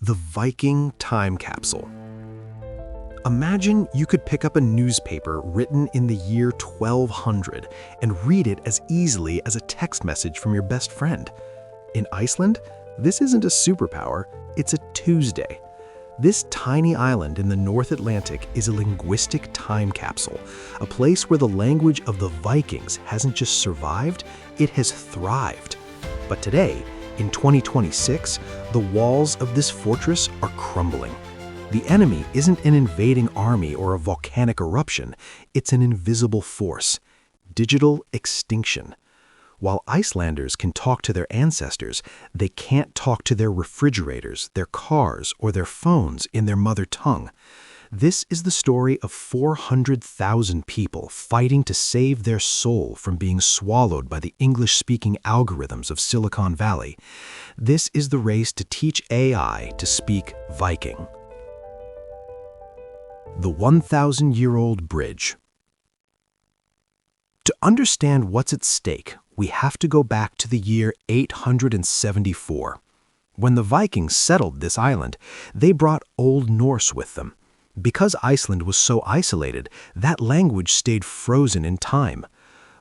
The Viking time capsule. Imagine you could pick up a newspaper written in the year 1200 and read it as easily as a text message from your best friend. In Iceland, this isn't a superpower, it's a Tuesday. This tiny island in the North Atlantic is a linguistic time capsule, a place where the language of the Vikings hasn't just survived, it has thrived. But today, in 2026, the walls of this fortress are crumbling. The enemy isn't an invading army or a volcanic eruption, it's an invisible force. Digital extinction. While Icelanders can talk to their ancestors, they can't talk to their refrigerators, their cars, or their phones in their mother tongue. This is the story of 400,000 people fighting to save their soul from being swallowed by the English-speaking algorithms of Silicon Valley. This is the race to teach AI to speak Viking. The 1,000-year-old bridge. To understand what's at stake, we have to go back to the year 874. When the Vikings settled this island, they brought Old Norse with them. Because Iceland was so isolated, that language stayed frozen in time.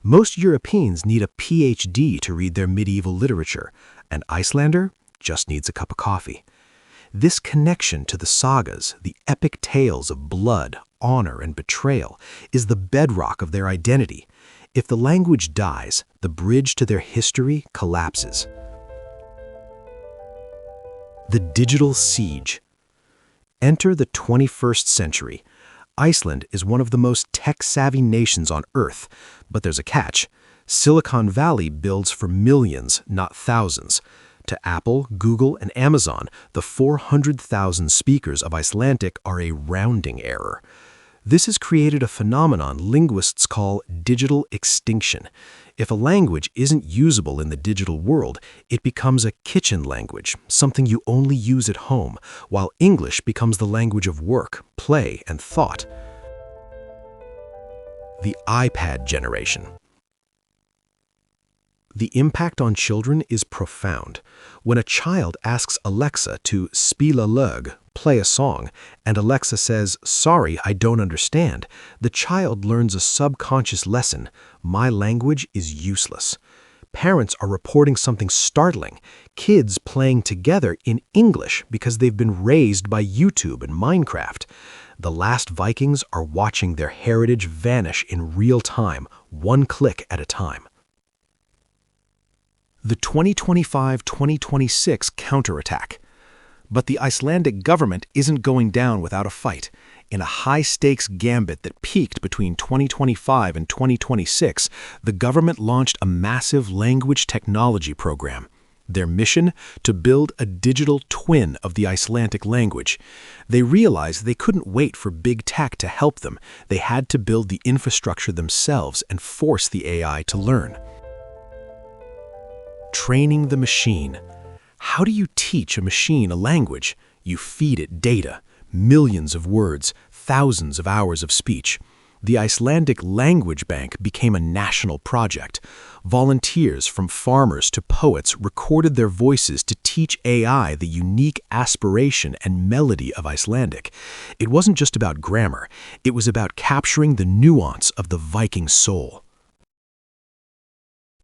Most Europeans need a PhD to read their medieval literature. An Icelander just needs a cup of coffee. This connection to the sagas, the epic tales of blood, honor, and betrayal, is the bedrock of their identity. If the language dies, the bridge to their history collapses. The digital siege. Enter the 21st century. Iceland is one of the most tech-savvy nations on Earth, but there's a catch. Silicon Valley builds for millions, not thousands. To Apple, Google, and Amazon, the 400,000 speakers of Icelandic are a rounding error. This has created a phenomenon linguists call digital extinction. If a language isn't usable in the digital world, it becomes a kitchen language, something you only use at home, while English becomes the language of work, play, and thought. The iPad generation. The impact on children is profound. When a child asks Alexa to spela lög, play a song, and Alexa says, "Sorry, I don't understand," the child learns a subconscious lesson: my language is useless. Parents are reporting something startling: kids playing together in English because they've been raised by YouTube and Minecraft. The last Vikings are watching their heritage vanish in real time, one click at a time. The 2025-2026 counterattack. But the Icelandic government isn't going down without a fight. In a high-stakes gambit that peaked between 2025 and 2026, the government launched a massive language technology program. Their mission? To build a digital twin of the Icelandic language. They realized they couldn't wait for big tech to help them. They had to build the infrastructure themselves and force the AI to learn. Training the machine. How do you teach a machine a language? You feed it data, millions of words, thousands of hours of speech. The Icelandic Language Bank became a national project. Volunteers from farmers to poets recorded their voices to teach AI the unique aspiration and melody of Icelandic. It wasn't just about grammar, it was about capturing the nuance of the Viking soul.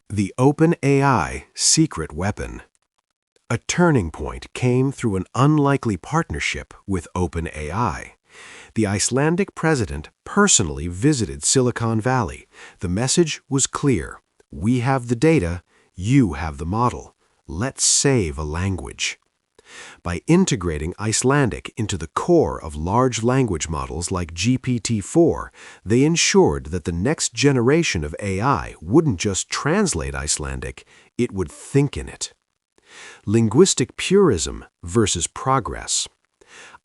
The OpenAI secret weapon. A turning point came through an unlikely partnership with OpenAI. The Icelandic president personally visited Silicon Valley. The message was clear: we have the data, you have the model. Let's save a language. By integrating Icelandic into the core of large language models like GPT-4, they ensured that the next generation of AI wouldn't just translate Icelandic, it would think in it. Linguistic purism versus progress.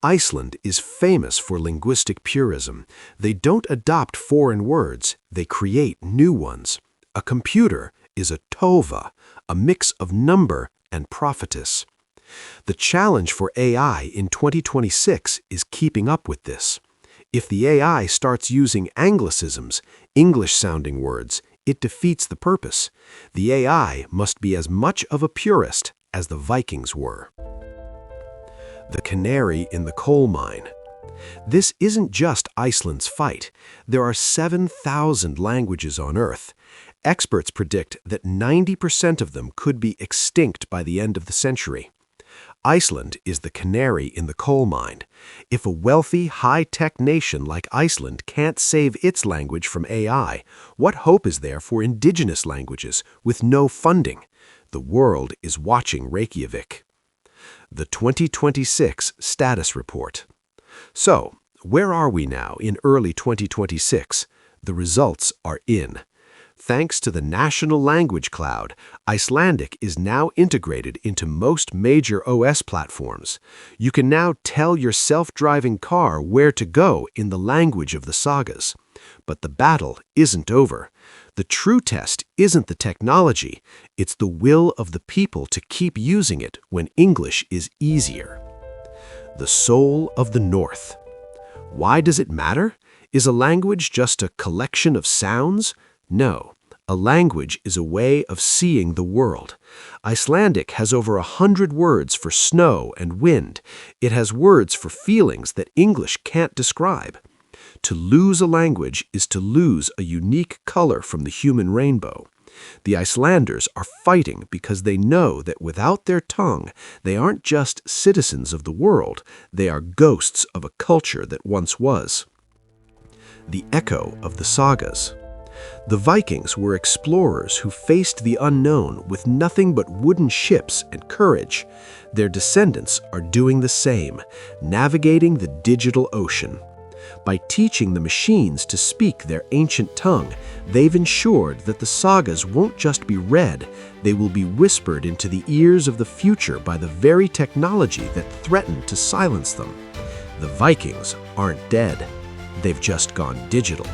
Iceland is famous for linguistic purism. They don't adopt foreign words, they create new ones. A computer is a tova, a mix of number and prophetess. The challenge for AI in 2026 is keeping up with this. If the AI starts using Anglicisms, English-sounding words, it defeats the purpose. The AI must be as much of a purist as the Vikings were. the canary in the coal mine. This isn't just Iceland's fight. There are 7,000 languages on Earth. Experts predict that 90% of them could be extinct by the end of the century. Iceland is the canary in the coal mine. If a wealthy, high-tech nation like Iceland can't save its language from AI, what hope is there for indigenous languages with no funding? The world is watching Reykjavik. The 2026 Status Report. So, where are we now in early 2026? The results are in. Thanks to the National Language Cloud, Icelandic is now integrated into most major OS platforms. You can now tell your self-driving car where to go in the language of the sagas. But the battle isn't over. The true test isn't the technology, it's the will of the people to keep using it when English is easier. The soul of the North. Why does it matter? Is a language just a collection of sounds? No, a language is a way of seeing the world. Icelandic has over 100 words for snow and wind. It has words for feelings that English can't describe. To lose a language is to lose a unique color from the human rainbow. The Icelanders are fighting because they know that without their tongue, they aren't just citizens of the world, they are ghosts of a culture that once was. The echo of the sagas. The Vikings were explorers who faced the unknown with nothing but wooden ships and courage. Their descendants are doing the same, navigating the digital ocean. By teaching the machines to speak their ancient tongue, they've ensured that the sagas won't just be read, they will be whispered into the ears of the future by the very technology that threatened to silence them. The Vikings aren't dead. They've just gone digital.